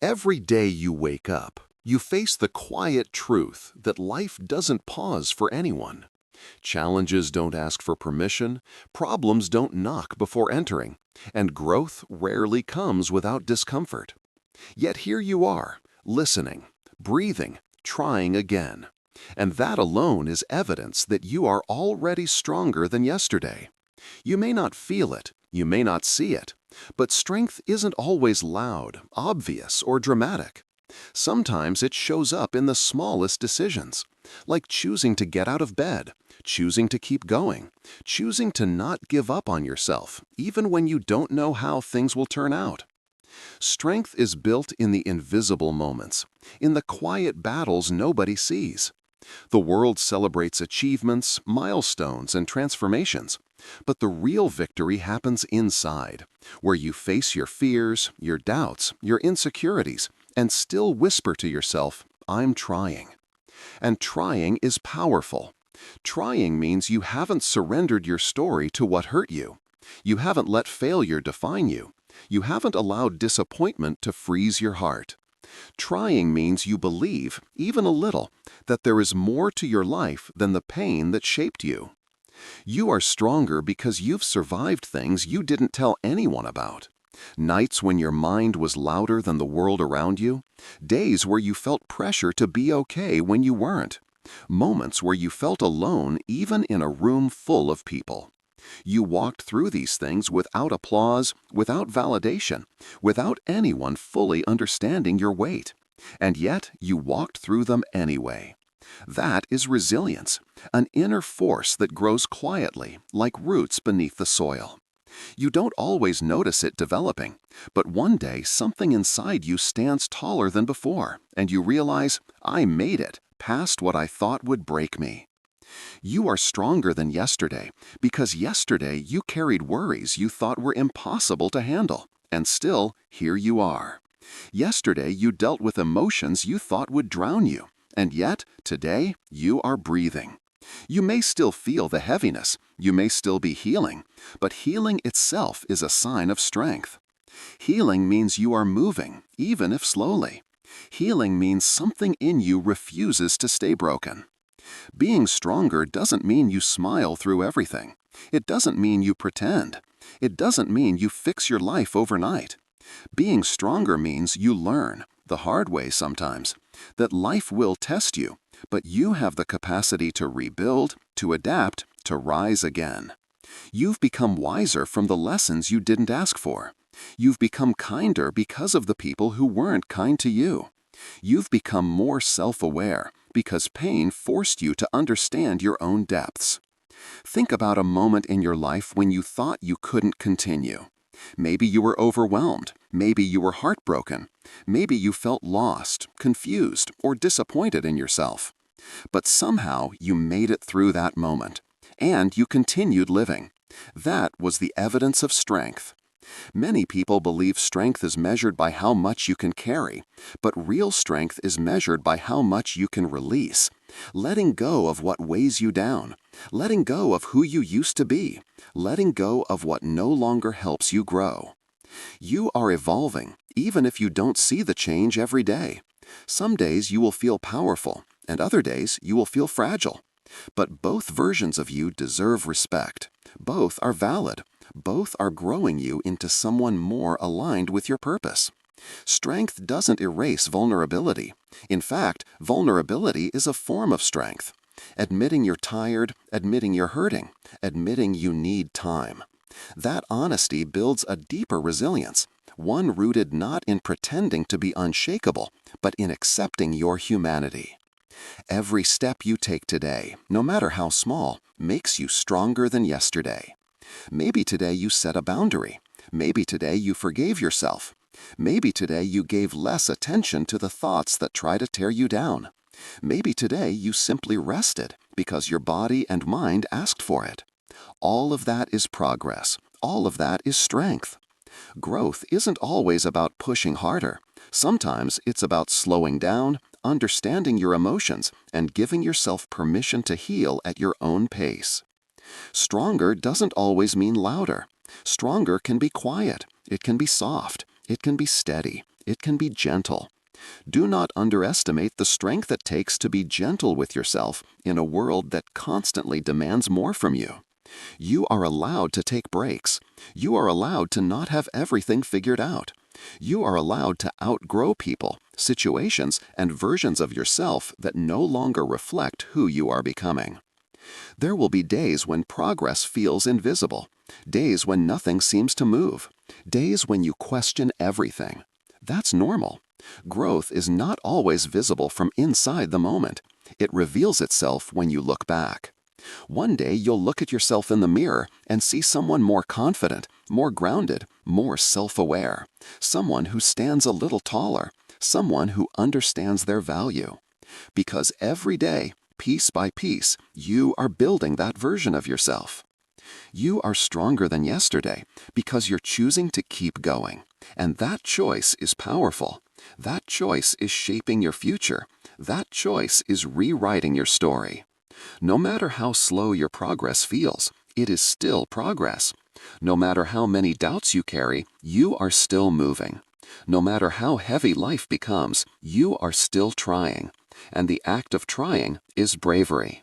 Every day you wake up, you face the quiet truth that life doesn't pause for anyone. Challenges don't ask for permission, problems don't knock before entering, and growth rarely comes without discomfort. Yet here you are, listening, breathing, trying again. And that alone is evidence that you are already stronger than yesterday. You may not feel it, you may not see it, but strength isn't always loud, obvious, or dramatic. Sometimes it shows up in the smallest decisions, like choosing to get out of bed, choosing to keep going, choosing to not give up on yourself, even when you don't know how things will turn out. Strength is built in the invisible moments, in the quiet battles nobody sees. The world celebrates achievements, milestones, and transformations, but the real victory happens inside, where you face your fears, your doubts, your insecurities, and still whisper to yourself, "I'm trying." And trying is powerful. Trying means you haven't surrendered your story to what hurt you. You haven't let failure define you. You haven't allowed disappointment to freeze your heart. Trying means you believe, even a little, that there is more to your life than the pain that shaped you. You are stronger because you've survived things you didn't tell anyone about. Nights when your mind was louder than the world around you. Days where you felt pressure to be okay when you weren't. Moments where you felt alone even in a room full of people. You walked through these things without applause, without validation, without anyone fully understanding your weight. And yet you walked through them anyway. That is resilience, an inner force that grows quietly, like roots beneath the soil. You don't always notice it developing, but one day something inside you stands taller than before, and you realize, "I made it, past what I thought would break me." You are stronger than yesterday because yesterday you carried worries you thought were impossible to handle, and still, here you are. Yesterday you dealt with emotions you thought would drown you, and yet, today, you are breathing. You may still feel the heaviness, you may still be healing, but healing itself is a sign of strength. Healing means you are moving, even if slowly. Healing means something in you refuses to stay broken. Being stronger doesn't mean you smile through everything. It doesn't mean you pretend. It doesn't mean you fix your life overnight. Being stronger means you learn, the hard way sometimes, that life will test you, but you have the capacity to rebuild, to adapt, to rise again. You've become wiser from the lessons you didn't ask for. You've become kinder because of the people who weren't kind to you. You've become more self-aware because pain forced you to understand your own depths. Think about a moment in your life when you thought you couldn't continue. Maybe you were overwhelmed. Maybe you were heartbroken. Maybe you felt lost, confused, or disappointed in yourself. But somehow you made it through that moment, and you continued living. That was the evidence of strength. Many people believe strength is measured by how much you can carry, but real strength is measured by how much you can release, letting go of what weighs you down, letting go of who you used to be, letting go of what no longer helps you grow. You are evolving, even if you don't see the change every day. Some days you will feel powerful, and other days you will feel fragile. But both versions of you deserve respect. Both are valid. Both are growing you into someone more aligned with your purpose. Strength doesn't erase vulnerability. In fact, vulnerability is a form of strength. Admitting you're tired, admitting you're hurting, admitting you need time. That honesty builds a deeper resilience, one rooted not in pretending to be unshakable, but in accepting your humanity. Every step you take today, no matter how small, makes you stronger than yesterday. Maybe today you set a boundary. Maybe today you forgave yourself. Maybe today you gave less attention to the thoughts that try to tear you down. Maybe today you simply rested because your body and mind asked for it. All of that is progress. All of that is strength. Growth isn't always about pushing harder. Sometimes it's about slowing down, understanding your emotions, and giving yourself permission to heal at your own pace. Stronger doesn't always mean louder. Stronger can be quiet. It can be soft. It can be steady. it can be gentle. Do not underestimate the strength it takes to be gentle with yourself in a world that constantly demands more from you. You are allowed to take breaks. You are allowed to not have everything figured out. You are allowed to outgrow people, situations, and versions of yourself that no longer reflect who you are becoming. There will be days when progress feels invisible, days when nothing seems to move, days when you question everything. That's normal. Growth is not always visible from inside the moment. It reveals itself when you look back. One day you'll look at yourself in the mirror and see someone more confident, more grounded, more self-aware, someone who stands a little taller, someone who understands their value. Because every day, piece by piece, you are building that version of yourself. You are stronger than yesterday because you're choosing to keep going. And that choice is powerful. That choice is shaping your future. That choice is rewriting your story. No matter how slow your progress feels, it is still progress. No matter how many doubts you carry, you are still moving. No matter how heavy life becomes, you are still trying. And the act of trying is bravery.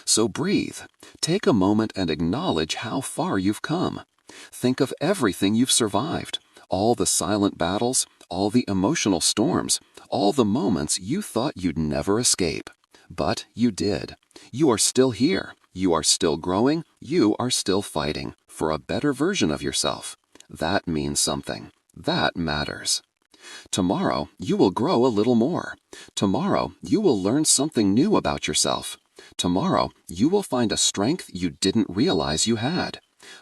So breathe. Take a moment and acknowledge how far you've come. Think of everything you've survived. All the silent battles, all the emotional storms, all the moments you thought you'd never escape. But you did. You are still here. You are still growing. You are still fighting for a better version of yourself. That means something. That matters. Tomorrow, you will grow a little more. Tomorrow, you will learn something new about yourself. Tomorrow, you will find a strength you didn't realize you had.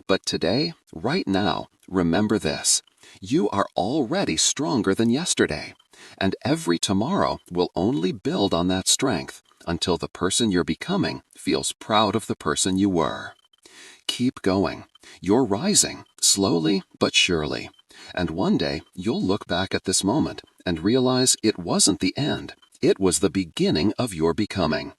But today, right now, remember this. You are already stronger than yesterday. And every tomorrow will only build on that strength until the person you're becoming feels proud of the person you were. Keep going. You're rising, slowly but surely. And one day, you'll look back at this moment and realize it wasn't the end. It was the beginning of your becoming.